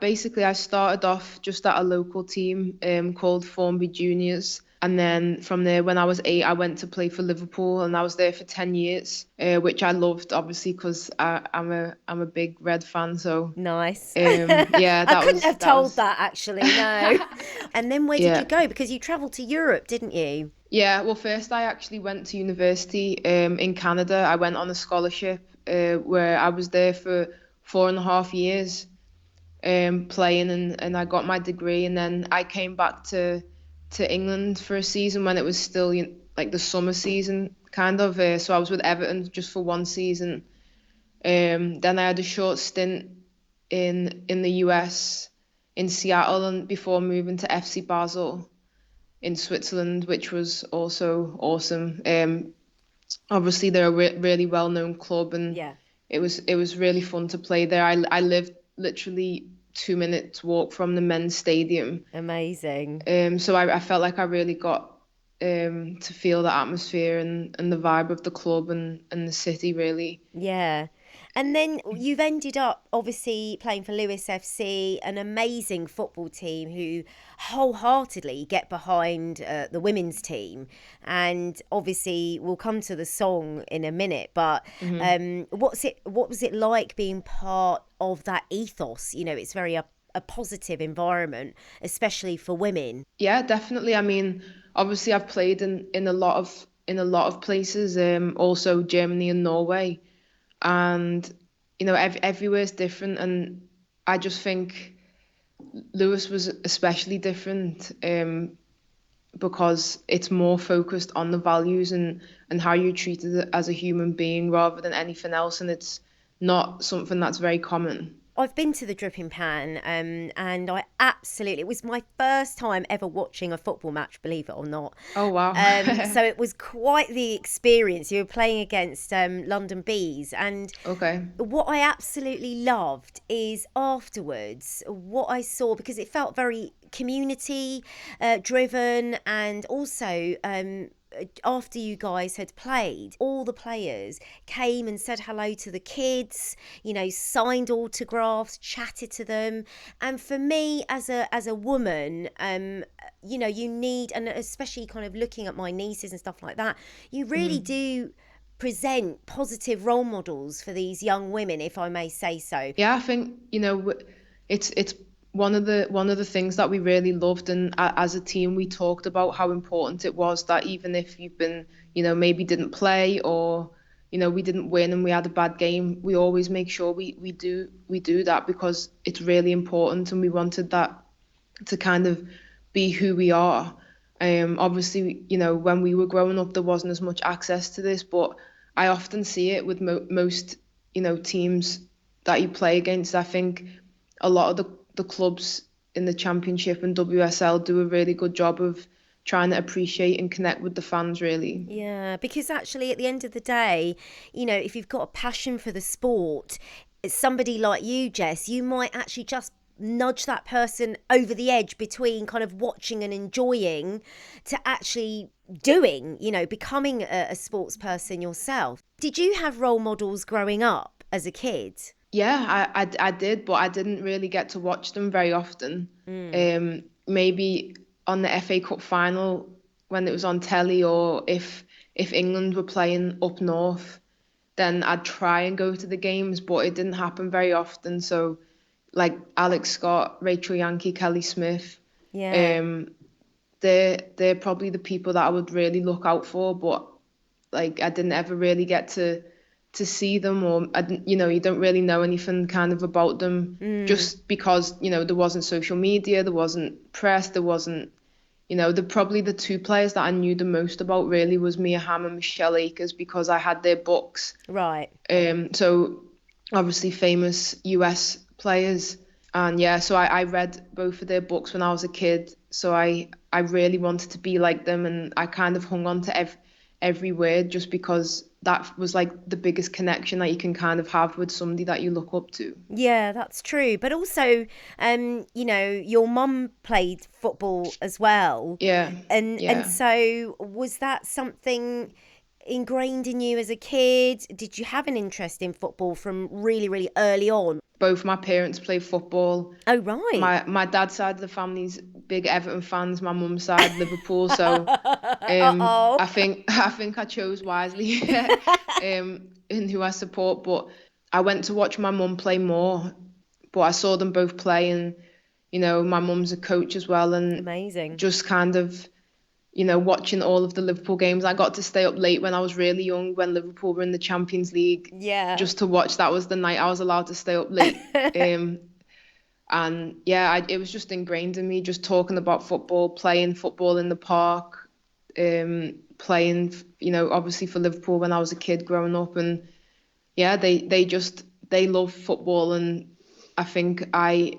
Basically, I started off just at a local team called Formby Juniors. And then from there, when I was 8, I went to play for Liverpool, and I was there for 10 years, which I loved, obviously, because I'm a big Red fan. So, Nice. yeah, I couldn't have that told was that actually, no. And then where did you yeah. go? Because you travelled to Europe, didn't you? Yeah, well, first I actually went to university in Canada. I went on a scholarship where I was there for 4.5 years playing, and I got my degree, and then I came back to England for a season when it was still like the summer season kind of. So I was with Everton just for one season. Then I had a short stint in the US in Seattle, and before moving to FC Basel in Switzerland, which was also awesome. Obviously they're a really well-known club, and Yeah. it was really fun to play there. I lived literally 2 minutes walk from the men's stadium. Amazing. So I felt like I really got to feel the atmosphere and the vibe of the club and the city really. Yeah. And then you've ended up obviously playing for Lewis FC, an amazing football team who wholeheartedly get behind the women's team. And obviously we'll come to the song in a minute, but Hmm. what was it like being part of that ethos? You know, it's very a positive environment, especially for women. Yeah, definitely. I mean, obviously I've played in a lot of places, also Germany and Norway, and everywhere's different, and I just think Lewis was especially different, because it's more focused on the values and how you're treated as a human being rather than anything else, and it's not something that's very common. I've been to the Dripping Pan, and I absolutely, it was my first time ever watching a football match, believe it or not. Oh wow. So it was quite the experience. You were playing against London Bees, and Okay. what I absolutely loved is afterwards what I saw, because it felt very community driven, and also after you guys had played, all the players came and said hello to the kids, you know, signed autographs, chatted to them. And for me as a woman, you know, you need, and especially kind of looking at my nieces and stuff like that, you really Mhm. do present positive role models for these young women, if I may say so. Yeah, I think it's one of the things that we really loved, and as a team we talked about how important it was that even if you've been, maybe didn't play, or we didn't win and we had a bad game, we always make sure we do that because it's really important, and we wanted that to kind of be who we are. Obviously, when we were growing up, there wasn't as much access to this, but I often see it with most, teams that you play against. I think a lot of the clubs in the Championship and WSL do a really good job of trying to appreciate and connect with the fans, really. Yeah, because actually, at the end of the day, you know, if you've got a passion for the sport, somebody like you, Jess, you might actually just nudge that person over the edge between kind of watching and enjoying to actually doing, you know, becoming a sports person yourself. Did you have role models growing up as a kid? Yeah, I did, but I didn't really get to watch them very often. Mm. Maybe on the FA Cup final when it was on telly, or if England were playing up north, then I'd try and go to the games, but it didn't happen very often. So like Alex Scott, Rachel Yankee, Kelly Smith, Yeah. um, they're probably the people that I would really look out for, but like I didn't ever really get to see them, or you don't really know anything kind of about them, Mm. just because there wasn't social media, there wasn't press, there wasn't, the probably the two players that I knew the most about really was Mia Hamm and Michelle Akers, because I had their books. Right. So obviously famous US players. And yeah, so I read both of their books when I was a kid. So I really wanted to be like them, and I kind of hung on to every word, just because that was like the biggest connection that you can kind of have with somebody that you look up to. Yeah, that's true. But also, you know, your mum played football as well. Yeah, And yeah. so was that something ingrained in you as a kid? Did you have an interest in football from really, really early on? both my parents play football. Oh, right. My dad's side of the family's big Everton fans. My mum's side Liverpool. So Uh-oh. I think I chose wisely in who I support. But I went to watch my mum play more. But I saw them both play, and my mum's a coach as well, and Amazing. just kind of watching all of the Liverpool games. I got to stay up late when I was really young, when Liverpool were in the Champions League, Yeah. just to watch. That was the night I was allowed to stay up late. And yeah, it was just ingrained in me, just talking about football, playing football in the park, playing, obviously for Liverpool when I was a kid growing up. And yeah, they love football, and I think I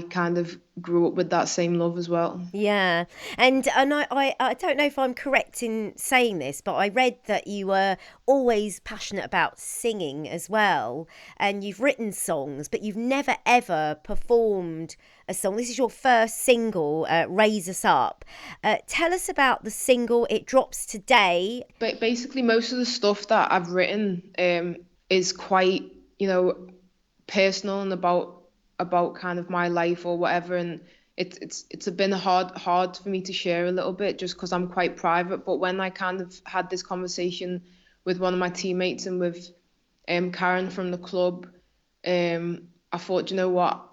kind of grew up with that same love as well. Yeah, and I don't know if I'm correct in saying this, but I read that you were always passionate about singing as well, and you've written songs, but you've never ever performed a song. This is your first single, "Raise Us Up." Tell us about the single. It drops today. But basically, most of the stuff that I've written is quite, personal and about kind of my life or whatever. And it's been hard for me to share a little bit, just because I'm quite private. But when I kind of had this conversation with one of my teammates and with Karen from the club, I thought, you know what,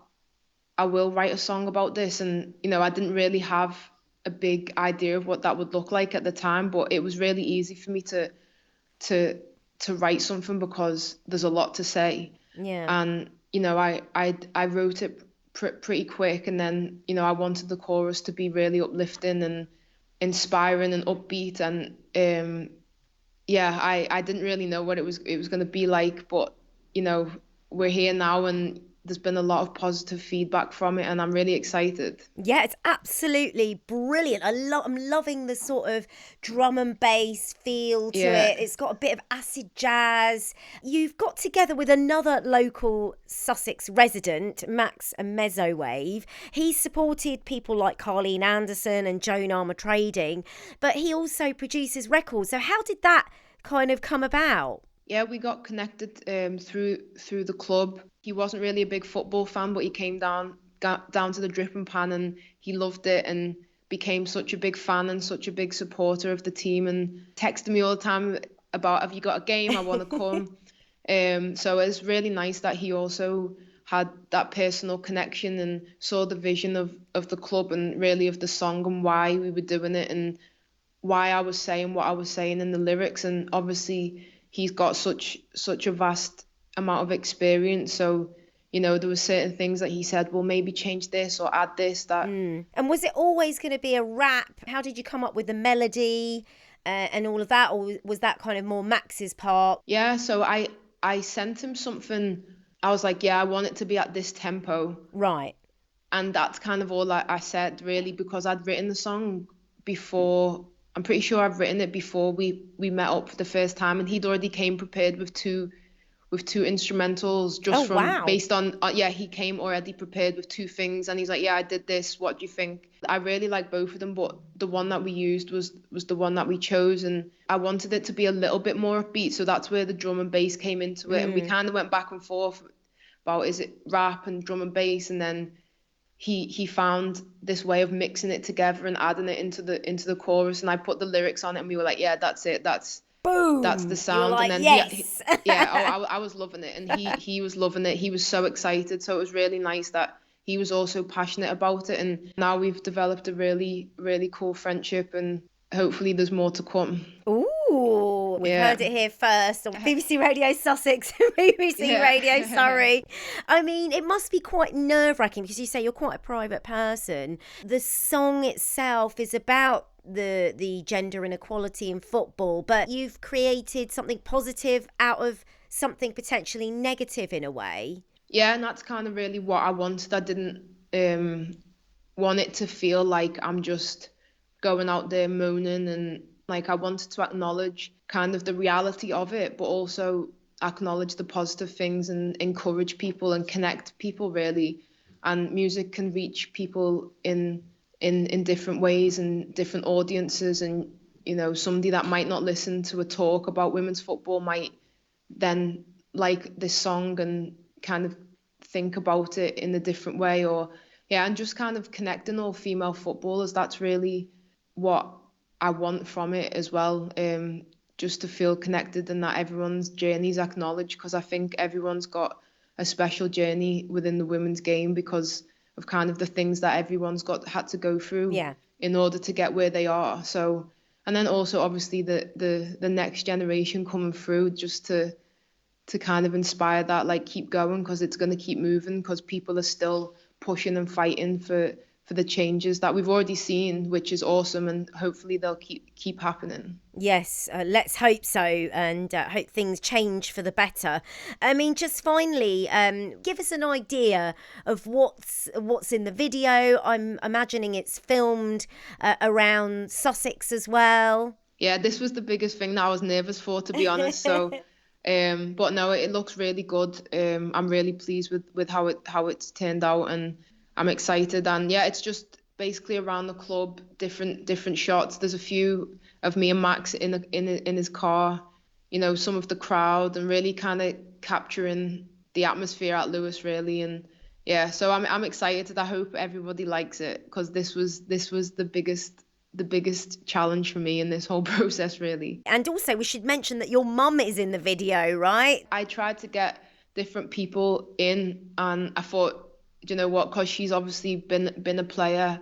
I will write a song about this. And I didn't really have a big idea of what that would look like at the time, but it was really easy for me to to write something, because there's a lot to say. Yeah. And I wrote it pretty quick, and then I wanted the chorus to be really uplifting and inspiring and upbeat. And yeah, I didn't really know what it was going to be like, but you know we're here now, and there's been a lot of positive feedback from it, and I'm really excited. Yeah, it's absolutely brilliant. I'm loving the sort of drum and bass feel to Yeah. it. It's got a bit of acid jazz. You've got together with another local Sussex resident, Max and Mezzowave. He supported people like Carleen Anderson and Joan Armour Trading, but he also produces records. So how did that kind of come about? Yeah, we got connected through the club. He wasn't really a big football fan, but he came got down to the dripping pan, and he loved it, and became such a big fan and such a big supporter of the team, and texted me all the time about, have you got a game? I want to come. So it's really nice that he also had that personal connection and saw the vision of the club, and really of the song, and why we were doing it, and why I was saying what I was saying in the lyrics. And obviously he's got such a vast amount of experience. So, there were certain things that he said, well, maybe change this or add this, that. And was it always going to be a rap? How did you come up with the melody and all of that? Or was that kind of more Max's part? Yeah, so I sent him something. I was like, yeah, I want it to be at this tempo. Right. And that's kind of all I said, really, because I'd written the song before. I'm pretty sure I've written it before we met up for the first time, and he'd already came prepared with two instrumentals, Oh, just from wow. based on yeah, he came already prepared with two things, and he's like, yeah, I did this, what do you think? I really like both of them, but the one that we used was the one that we chose, and I wanted it to be a little bit more upbeat, so that's where the drum and bass came into it. And we kind of went back and forth about, is it rap and drum and bass, and then he found this way of mixing it together and adding it into the chorus, and I put the lyrics on it, and we were like, yeah, that's it, that's the Boom. You were sound. And like, then yes. yeah, I was loving it, and he was loving it. He was so excited. So it was really nice that he was also passionate about it, and now we've developed a really, really cool friendship, and hopefully there's more to come. Ooh, we've Yeah. heard it here first on BBC Radio Sussex, BBC Radio Yeah. Surrey. I mean, it must be quite nerve-wracking because you say you're quite a private person. The song itself is about the gender inequality in football, but you've created something positive out of something potentially negative in a way. Yeah, and that's kind of really what I wanted. I didn't want it to feel like I'm just going out there moaning, and like, I wanted to acknowledge kind of the reality of it, but also acknowledge the positive things and encourage people and connect people, really. And music can reach people in different ways and different audiences, and somebody that might not listen to a talk about women's football might then like this song and kind of think about it in a different way, or yeah, and just kind of connecting all female footballers. That's really what I want from it as well. Just to feel connected and that everyone's journey is acknowledged, because I think everyone's got a special journey within the women's game because of kind of the things that everyone's had to go through Yeah. in order to get where they are. So, and then also obviously the next generation coming through, just to kind of inspire that, like, keep going, because it's going to keep moving, because people are still pushing and fighting for the changes that we've already seen, which is awesome, and hopefully they'll keep happening. Yes, let's hope so, and hope things change for the better. I mean, just finally, give us an idea of what's in the video. I'm imagining it's filmed around Sussex as well. Yeah, this was the biggest thing that I was nervous for, to be honest. So, but no, it looks really good. I'm really pleased with how it's turned out, and I'm excited. And yeah, it's just basically around the club, different shots. There's a few of me and Max in his car, some of the crowd, and really kind of capturing the atmosphere at Lewis, really. And yeah, so I'm excited. I hope everybody likes it, because this was the biggest challenge for me in this whole process, really. And also, we should mention that your mum is in the video, right? I tried to get different people in, and I thought, you know what, because she's obviously been a player,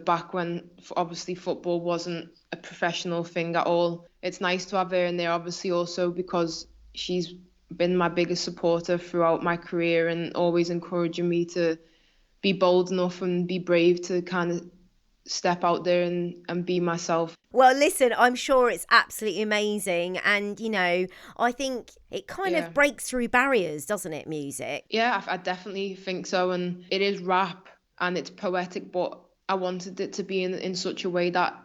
back when obviously football wasn't a professional thing at all. It's nice to have her in there, obviously, also because she's been my biggest supporter throughout my career and always encouraging me to be bold enough and be brave to kind of step out there and be myself. Well, listen, I'm sure it's absolutely amazing. And, I think it kind of breaks through barriers, doesn't it, music? Yeah, I definitely think so. And it is rap and it's poetic, but I wanted it to be in such a way that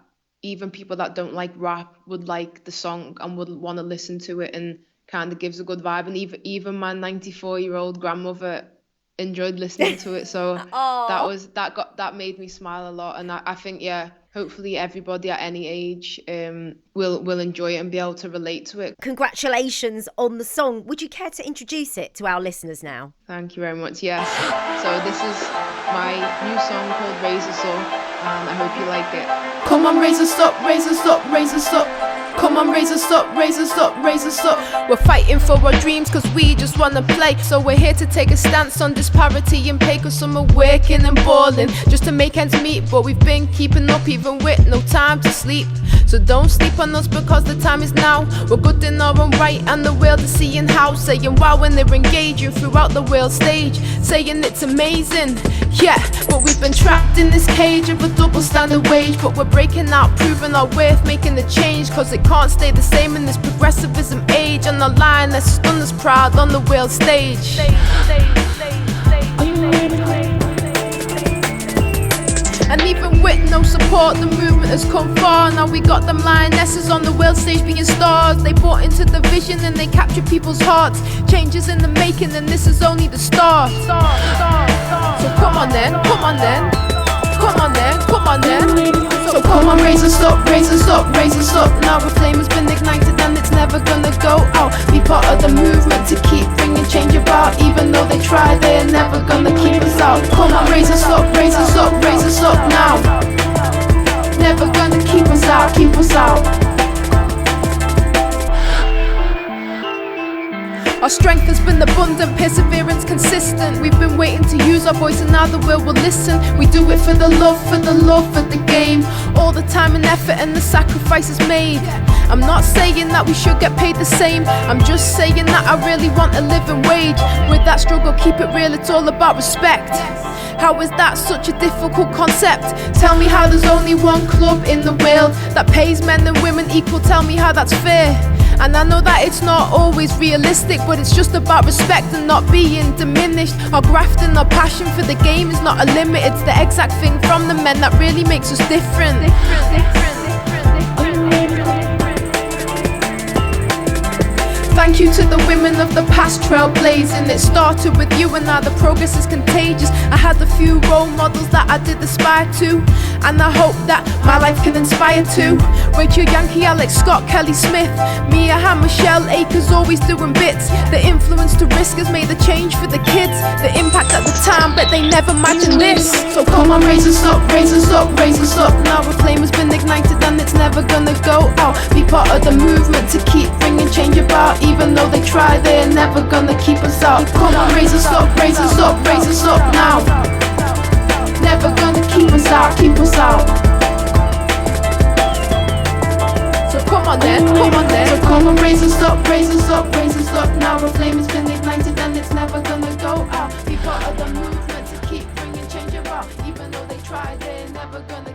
even people that don't like rap would like the song and would want to listen to it, and kind of gives a good vibe. And even my 94-year-old grandmother enjoyed listening to it, so that made me smile a lot. And I think, yeah, hopefully everybody at any age will enjoy it and be able to relate to it. Congratulations on the song. Would you care to introduce it to our listeners now? Thank you very much. Yes, so this is my new song called Raise Us Up, and I hope you like it. Come on, raise us up, raise us up, raise us up. Come on, raise us up, raise us up, raise us up. We're fighting for our dreams cause we just wanna play. So we're here to take a stance on disparity and pay, cause some are working and balling just to make ends meet. But we've been keeping up even with no time to sleep. So don't sleep on us because the time is now. We're good in our own right and the world is seeing how. Saying wow when they're engaging throughout the world stage. Saying it's amazing, yeah. But we've been trapped in this cage of a double standard wage. But we're breaking out, proving our worth, making the change. Cause it can't stay the same in this progressivism age. And the line that's stunned us proud on the world stage. And even with no support, the movement has come far. Now we got them lionesses on the world stage being stars. They bought into the vision and they captured people's hearts. Changes in the making and this is only the start. So come on then, come on then. Come on then, come on then. So come on, raise us up, raise us up, raise us up. Now the flame has been ignited and it's never gonna go out. Be part of the movement to keep bringing change about. Even though they try, they're never gonna keep us out. Come on, raise us up, raise us up, raise us up now. Never gonna keep us out, keep us out. Our strength has been abundant, perseverance consistent. We've been waiting to use our voice and now the world will listen. We do it for the love, for the love, for the game. All the time and effort and the sacrifices made. I'm not saying that we should get paid the same. I'm just saying that I really want a living wage. With that struggle, keep it real, it's all about respect. How is that such a difficult concept? Tell me how there's only one club in the world that pays men and women equal. Tell me how that's fair. And I know that it's not always realistic, but it's just about respect and not being diminished. Our graft and our passion for the game is not a limit. It's the exact thing from the men that really makes us different. Thank you to the women of the past trailblazing. It started with you and now the progress is contagious. I had a few role models that I did aspire to, and I hope that my life can inspire too. Rachel Yankee, Alex Scott, Kelly Smith, Mia Hamm, Michelle Akers, always doing bits. The influence to risk has made a change for the kids. The impact at the time, but they never imagined this. So come on, raise us up, raise us up, raise us up. Now a flame has been ignited and it's never gonna go out. Be part of the movement to keep bringing change about. Even though they try, they're never gonna keep us out. Come on, raise us up, raise us up, raise us up now. Never gonna keep us out, keep us out. So come on then, come on then. So come on, raise us up, raise us up, raise us up now. A flame has been ignited and it's never gonna go out. Be part of the movement to keep bringing change about. Even though they try, they're never gonna